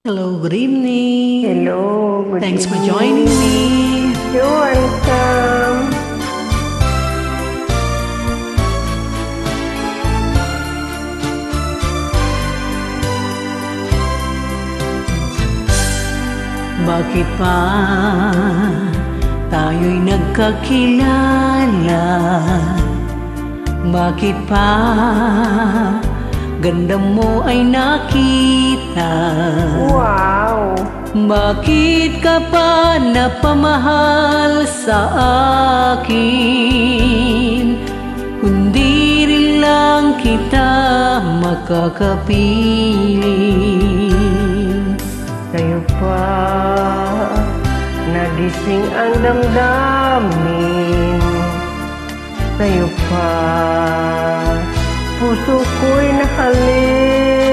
Hello, good evening. Hello, good Thanks for evening. joining me. You're welcome. Bakit pa tayo'y nagkakilala? Bakit pa ganda mo ay nakita? Wow! Bakit ka pa napamahal sa akin? Kundi rin lang kita makakapiling. Sa'yo pa nagising ang damdamin. Sa'yo pa puso ko'y nakalik.